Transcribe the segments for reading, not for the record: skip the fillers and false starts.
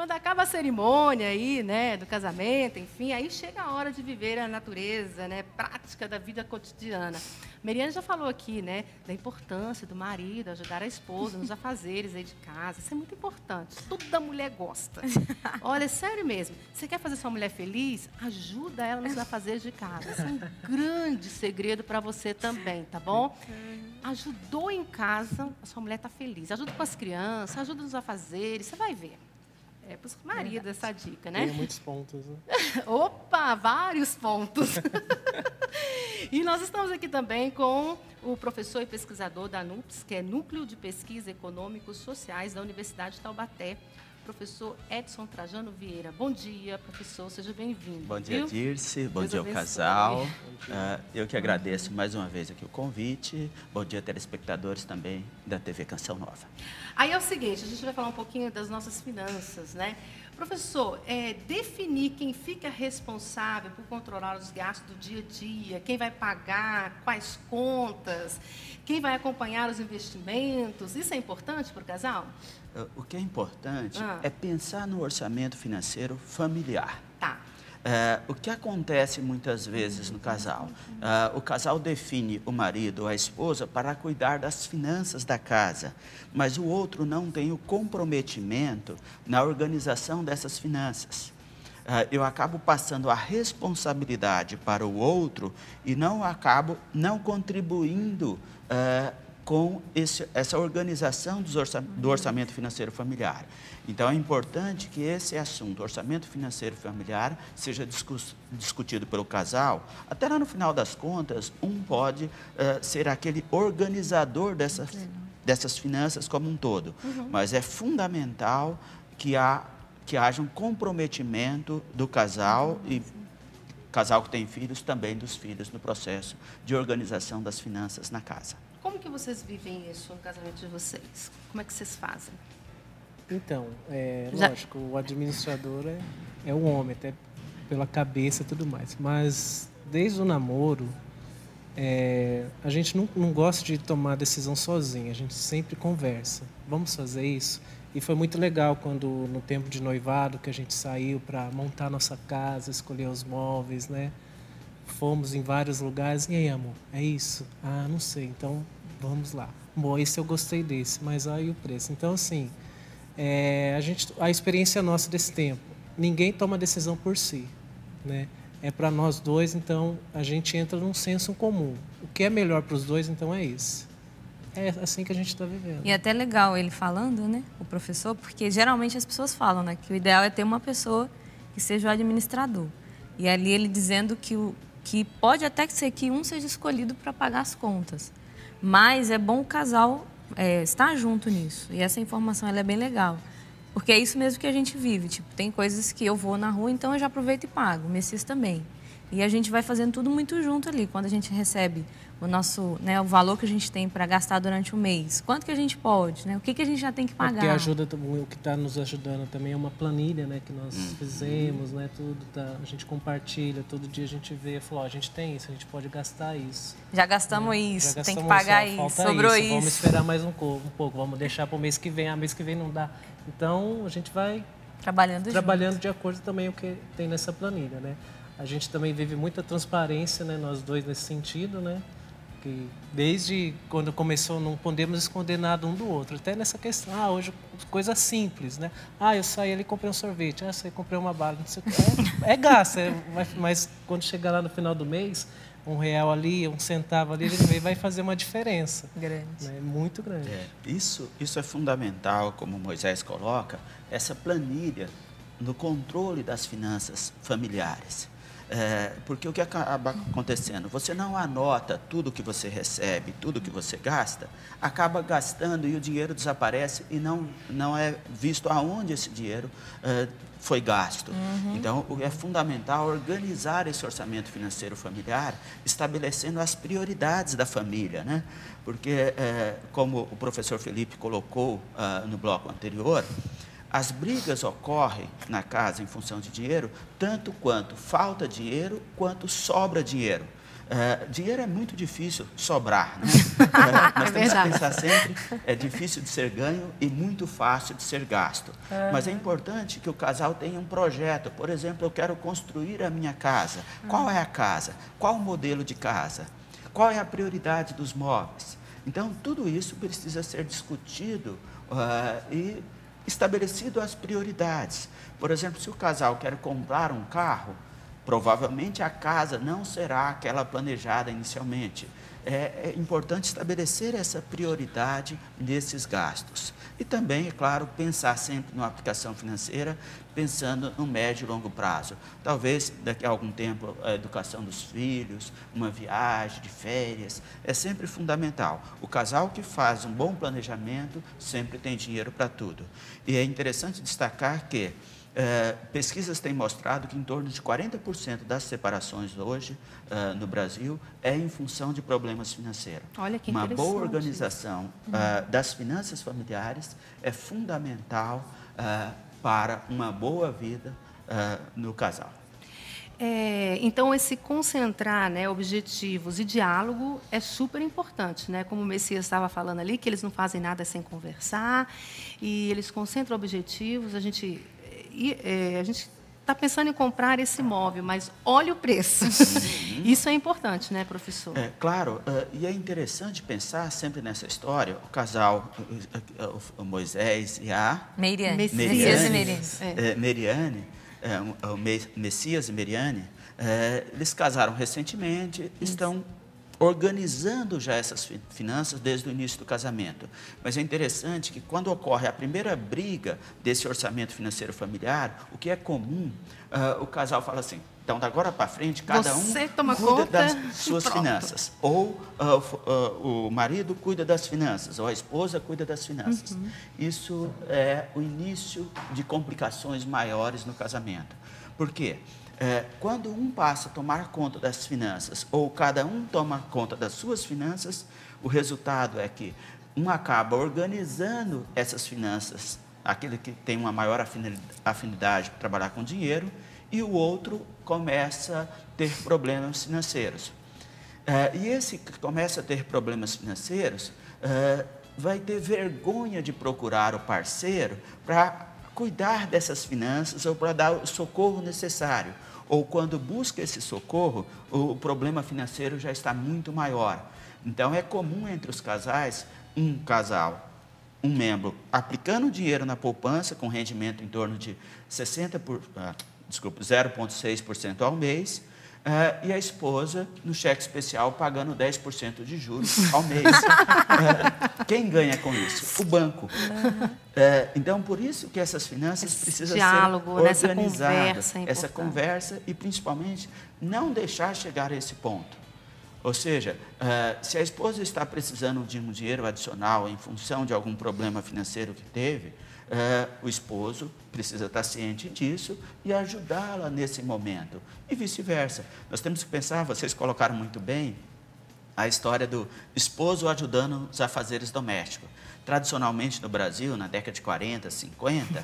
Quando acaba a cerimônia aí, né, do casamento, enfim, aí chega a hora de viver a natureza, né, prática da vida cotidiana. Meriane já falou aqui, né, da importância do marido ajudar a esposa nos afazeres aí de casa. Isso é muito importante. Tudo da mulher gosta. Olha, sério mesmo. Você quer fazer sua mulher feliz? Ajuda ela nos afazeres de casa. Esse é um grande segredo para você também, tá bom? Ajudou em casa, a sua mulher está feliz. Ajuda com as crianças, ajuda nos afazeres, você vai ver. É para os maridos essa dica, né? Tem muitos pontos, né? Opa, vários pontos. E nós estamos aqui também com o professor e pesquisador da NUPS, que é Núcleo de Pesquisa Econômicos Sociais da Universidade de Taubaté, professor Edson Trajano Vieira. Bom dia, professor, seja bem-vindo. Bom dia, Dirce. Bom dia ao casal. Eu que agradeço mais uma vez aqui o convite. Bom dia, telespectadores também da TV Canção Nova. Aí é o seguinte, a gente vai falar um pouquinho das nossas finanças, né? Professor, definir quem fica responsável por controlar os gastos do dia a dia, quem vai pagar, quais contas, quem vai acompanhar os investimentos, isso é importante para o casal? O que é importante é pensar no orçamento financeiro familiar. Tá. O que acontece muitas vezes no casal? O casal define o marido ou a esposa para cuidar das finanças da casa, mas o outro não tem o comprometimento na organização dessas finanças. Eu acabo passando a responsabilidade para o outro e acabo não contribuindo com essa organização do orçamento financeiro familiar. Então, é importante que esse assunto, orçamento financeiro familiar, seja discutido pelo casal. Até lá no final das contas, um pode ser aquele organizador dessas finanças como um todo. Mas é fundamental que haja um comprometimento do casal e casal que tem filhos, também dos filhos, no processo de organização das finanças na casa. Como que vocês vivem isso no casamento de vocês? Como é que vocês fazem? Então, lógico, o administrador é o homem, até pela cabeça e tudo mais. Mas, desde o namoro, a gente não gosta de tomar decisão sozinho, a gente sempre conversa. Vamos fazer isso? E foi muito legal quando, no tempo de noivado, que a gente saiu para montar nossa casa, escolher os móveis, né? Fomos em vários lugares. E aí, amor, é isso? Ah, não sei, então vamos lá. Bom, esse eu gostei desse, mas aí o preço. Então, assim, a experiência nossa desse tempo, ninguém toma decisão por si, né? É para nós dois, então a gente entra num senso comum. O que é melhor para os dois, então, é isso. É assim que a gente está vivendo. E é até legal ele falando, né, o professor, porque geralmente as pessoas falam, né, que o ideal é ter uma pessoa que seja o administrador. E ali ele dizendo que pode até ser que um seja escolhido para pagar as contas, mas é bom o casal estar junto nisso. E essa informação ela é bem legal, porque é isso mesmo que a gente vive. Tipo, tem coisas que eu vou na rua, então eu já aproveito e pago, o Messias também. E a gente vai fazendo tudo muito junto ali. Quando a gente recebe o nosso, né, o valor que a gente tem para gastar durante o mês, quanto que a gente pode, né? O que a gente já tem que pagar? Porque ajuda, o que está nos ajudando também é uma planilha, né, que nós fizemos, né, tudo tá, a gente compartilha, todo dia a gente vê, falou, a gente tem isso, a gente pode gastar isso. Já gastamos isso, já tem gastamos que pagar isso, isso, sobrou isso. Vamos esperar mais um pouco, vamos deixar para o mês que vem, mês que vem não dá. Então, a gente vai trabalhando de acordo também com o que tem nessa planilha, né? A gente também vive muita transparência, né, nós dois nesse sentido, né? Que desde quando começou não podemos esconder nada um do outro, até nessa questão, hoje coisa simples, né? Eu saí ali e comprei um sorvete, saí e comprei uma bala, não sei o que. É gasto, mas quando chegar lá no final do mês, R$1 ali, R$1 ali, a gente vai fazer uma diferença. Grande. Né? Muito grande. Isso é fundamental, como Moisés coloca, essa planilha no controle das finanças familiares. Porque o que acaba acontecendo? Você não anota tudo que você recebe, tudo que você gasta, acaba gastando e o dinheiro desaparece e não é visto aonde esse dinheiro foi gasto. Então, é fundamental organizar esse orçamento financeiro familiar, estabelecendo as prioridades da família, né? Porque, como o professor Felipe colocou no bloco anterior, as brigas ocorrem na casa em função de dinheiro, tanto quanto falta dinheiro, quanto sobra dinheiro. Dinheiro é muito difícil sobrar, né? Nós temos que pensar sempre, é difícil de ser ganho e muito fácil de ser gasto. Mas é importante que o casal tenha um projeto. Por exemplo, eu quero construir a minha casa. Qual é a casa? Qual o modelo de casa? Qual é a prioridade dos móveis? Então, tudo isso precisa ser discutido e estabelecido as prioridades. Por exemplo, se o casal quer comprar um carro, provavelmente a casa não será aquela planejada inicialmente. É importante estabelecer essa prioridade nesses gastos. E também, é claro, pensar sempre numa aplicação financeira, pensando no médio e longo prazo. Talvez, daqui a algum tempo, a educação dos filhos, uma viagem de férias, é sempre fundamental. O casal que faz um bom planejamento sempre tem dinheiro para tudo. E é interessante destacar que pesquisas têm mostrado que em torno de 40% das separações hoje no Brasil é em função de problemas financeiros. Olha que Uma boa interessante organização das finanças familiares é fundamental para uma boa vida no casal. Então, esse concentrar, né, objetivos e diálogo é super importante, né? Como o Messias estava falando ali, que eles não fazem nada sem conversar, e eles concentram objetivos. A gente está pensando em comprar esse imóvel, mas olha o preço. Isso é importante, né, professor? Claro, e é interessante pensar sempre nessa história, o casal, o Moisés e a Meriane. Messias e Meriane, eles casaram recentemente, estão organizando já essas finanças desde o início do casamento. Mas é interessante que quando ocorre a primeira briga desse orçamento financeiro familiar, o que é comum, o casal fala assim, então, da agora para frente, cada um cuida das suas finanças. Ou o marido cuida das finanças, ou a esposa cuida das finanças. Isso é o início de complicações maiores no casamento. Por quê? Quando um passa a tomar conta das finanças, ou cada um toma conta das suas finanças, o resultado é que um acaba organizando essas finanças, aquele que tem uma maior afinidade para trabalhar com dinheiro, e o outro começa a ter problemas financeiros. E esse que começa a ter problemas financeiros vai ter vergonha de procurar o parceiro para cuidar dessas finanças ou para dar o socorro necessário. Ou quando busca esse socorro, o problema financeiro já está muito maior. Então, é comum entre os casais, um membro aplicando dinheiro na poupança, com rendimento em torno de 0,6% ao mês, e a esposa, no cheque especial, pagando 10% de juros ao mês. Quem ganha com isso? O banco. Então, por isso que essas finanças precisam diálogo, ser organizadas. Essa conversa e, principalmente, não deixar chegar a esse ponto. Ou seja, se a esposa está precisando de um dinheiro adicional em função de algum problema financeiro que teve, o esposo precisa estar ciente disso e ajudá-la nesse momento. E vice-versa. Nós temos que pensar, vocês colocaram muito bem, a história do esposo ajudando os afazeres domésticos. Tradicionalmente no Brasil, na década de 40, 50,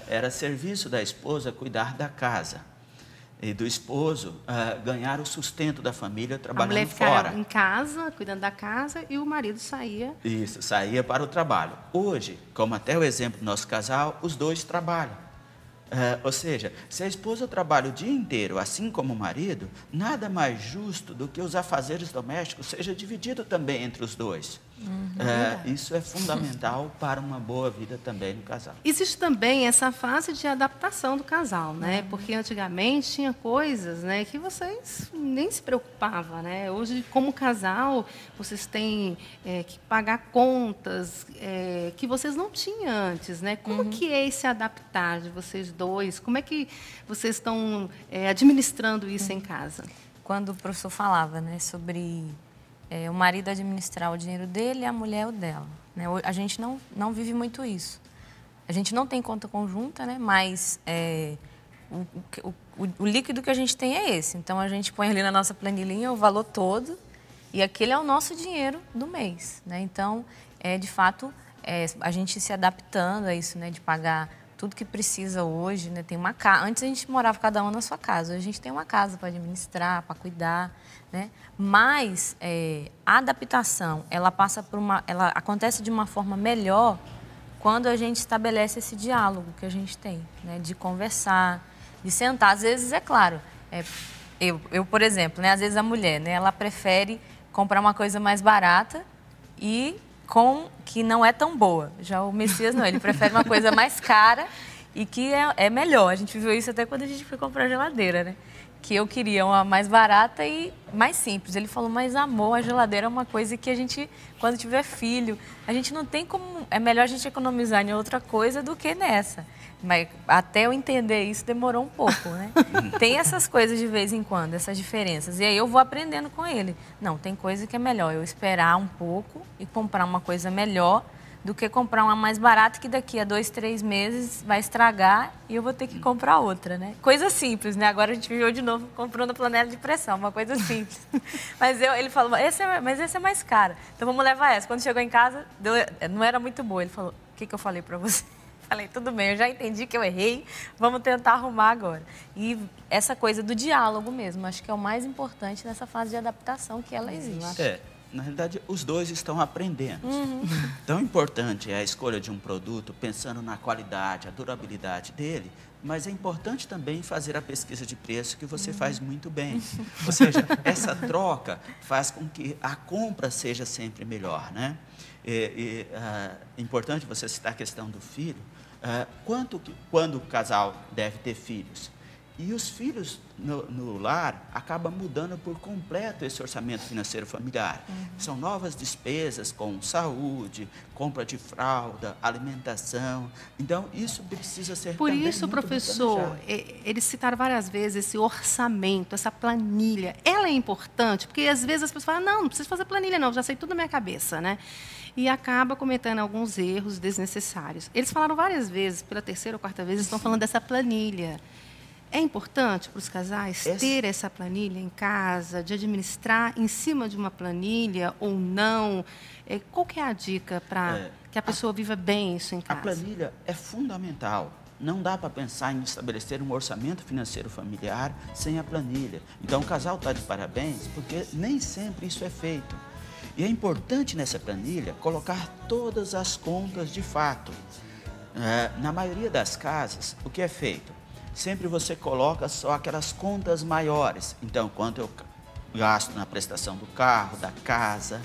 era serviço da esposa cuidar da casa. E do esposo ganhar o sustento da família trabalhando fora. A mulher ficava em casa, cuidando da casa, e o marido saía. Isso, saía para o trabalho. Hoje, como até o exemplo do nosso casal, os dois trabalham. Ou seja, se a esposa trabalha o dia inteiro, assim como o marido, nada mais justo do que os afazeres domésticos seja dividido também entre os dois. Isso é fundamental para uma boa vida também no casal. Existe também essa fase de adaptação do casal, né? Porque antigamente tinha coisas, né, que vocês nem se preocupavam, né? Hoje, como casal, vocês têm que pagar contas que vocês não tinham antes, né? Como que é esse adaptar de vocês dois? Como é que vocês estão administrando isso em casa? Quando o professor falava, né, sobre o marido administrar o dinheiro dele e a mulher o dela, né? A gente não vive muito isso. A gente não tem conta conjunta, né? Mas o líquido que a gente tem é esse. Então, a gente põe ali na nossa planilhinha o valor todo e aquele é o nosso dinheiro do mês, né? Então, de fato, a gente se adaptando a isso, né? De pagar tudo que precisa hoje, né? Tem uma casa. Antes a gente morava cada um na sua casa, hoje a gente tem uma casa para administrar, para cuidar, né? Mas a adaptação, ela acontece de uma forma melhor quando a gente estabelece esse diálogo que a gente tem, né? De conversar, de sentar. Às vezes, é claro, eu, por exemplo, né? Às vezes a mulher, né? Ela prefere comprar uma coisa mais barata e que não é tão boa. Já o Messias não, ele prefere uma coisa mais cara e que é melhor. A gente viu isso até quando a gente foi comprar a geladeira, né? Que eu queria uma mais barata e mais simples. Ele falou, mas amor, a geladeira é uma coisa que a gente, quando tiver filho, a gente não tem como... É melhor a gente economizar em outra coisa do que nessa. Mas até eu entender isso demorou um pouco, né? Tem essas coisas de vez em quando, essas diferenças. E aí eu vou aprendendo com ele. Não, tem coisa que é melhor eu esperar um pouco e comprar uma coisa melhor do que comprar uma mais barata que daqui a 2, 3 meses vai estragar e eu vou ter que comprar outra, né? Coisa simples, né? Agora a gente viu de novo comprando a panela de pressão, uma coisa simples. Mas ele falou, mas essa é mais cara, então vamos levar essa. Quando chegou em casa, não era muito boa. Ele falou, o que eu falei para você? Falei, tudo bem, eu já entendi que eu errei, vamos tentar arrumar agora. E essa coisa do diálogo mesmo, acho que é o mais importante nessa fase de adaptação que ela existe. Na realidade, os dois estão aprendendo. Tão importante é a escolha de um produto pensando na qualidade, a durabilidade dele, mas é importante também fazer a pesquisa de preço que você faz muito bem. Ou seja, essa troca faz com que a compra seja sempre melhor, né? É importante você citar a questão do filho. Quando o casal deve ter filhos? E os filhos no lar acabam mudando por completo esse orçamento financeiro familiar. São novas despesas com saúde, compra de fralda, alimentação. Então, isso precisa ser Por também isso, muito professor, eles citaram várias vezes esse orçamento, essa planilha. Ela é importante, porque às vezes as pessoas falam, não preciso fazer planilha não, já sei tudo na minha cabeça, né? E acaba cometendo alguns erros desnecessários. Eles falaram várias vezes, pela terceira ou quarta vez, estão falando dessa planilha. É importante para os casais ter essa planilha em casa, de administrar em cima de uma planilha ou não? Qual que é a dica para que a pessoa viva bem isso em casa? A planilha é fundamental. Não dá para pensar em estabelecer um orçamento financeiro familiar sem a planilha. Então, o casal está de parabéns, porque nem sempre isso é feito. E é importante nessa planilha colocar todas as contas de fato. Na maioria das casas, o que é feito? Sempre você coloca só aquelas contas maiores. Então, quanto eu gasto na prestação do carro, da casa,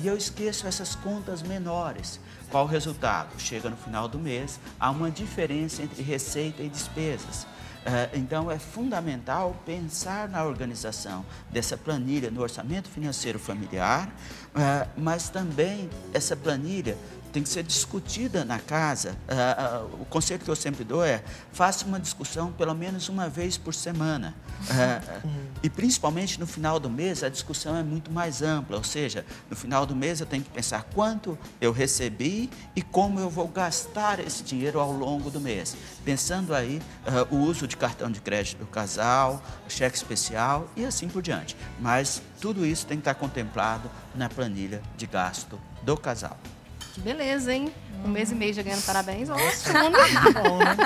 e eu esqueço essas contas menores. Qual o resultado? Chega no final do mês, há uma diferença entre receita e despesas. Então, é fundamental pensar na organização dessa planilha no orçamento financeiro familiar, mas também essa planilha tem que ser discutida na casa. O conselho que eu sempre dou é, faça uma discussão pelo menos uma vez por semana. E principalmente no final do mês, a discussão é muito mais ampla. Ou seja, no final do mês eu tenho que pensar quanto eu recebi e como eu vou gastar esse dinheiro ao longo do mês. Pensando aí o uso de cartão de crédito do casal, cheque especial e assim por diante. Mas tudo isso tem que estar contemplado na planilha de gasto do casal. Que beleza, hein? 1 mês e meio já ganhando parabéns. Ótimo, Bom, né?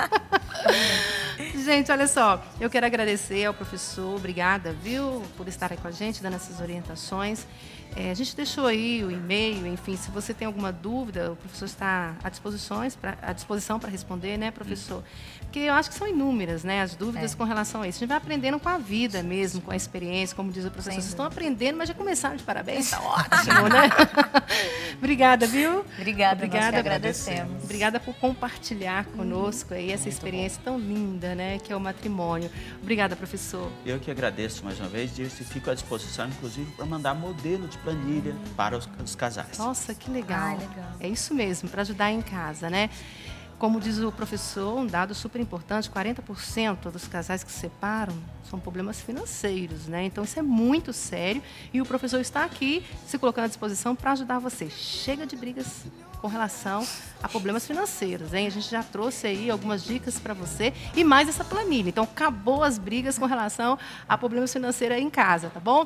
Gente, olha só, eu quero agradecer ao professor, obrigada, viu, por estar aí com a gente, dando essas orientações. A gente deixou aí o e-mail, enfim, se você tem alguma dúvida, o professor está à disposição para responder, né, professor? Porque eu acho que são inúmeras, né, as dúvidas com relação a isso. A gente vai aprendendo com a vida mesmo, com a experiência, como diz o professor. Vocês estão aprendendo, mas já começaram de parabéns, está ótimo, né? Obrigada, viu? Obrigada, nós que agradecemos. Obrigada por compartilhar conosco aí essa experiência tão linda, né, que é o matrimônio. Obrigada, professor. Eu que agradeço mais uma vez, e fico à disposição, inclusive, para mandar modelo de planilha para os casais. Nossa, que legal. Legal. É isso mesmo, para ajudar em casa, né? Como diz o professor, um dado super importante, 40% dos casais que se separam são problemas financeiros, né? Então, isso é muito sério e o professor está aqui se colocando à disposição para ajudar você. Chega de brigas com relação a problemas financeiros, hein? A gente já trouxe aí algumas dicas para você e mais essa planilha. Então, acabou as brigas com relação a problemas financeiros aí em casa, tá bom?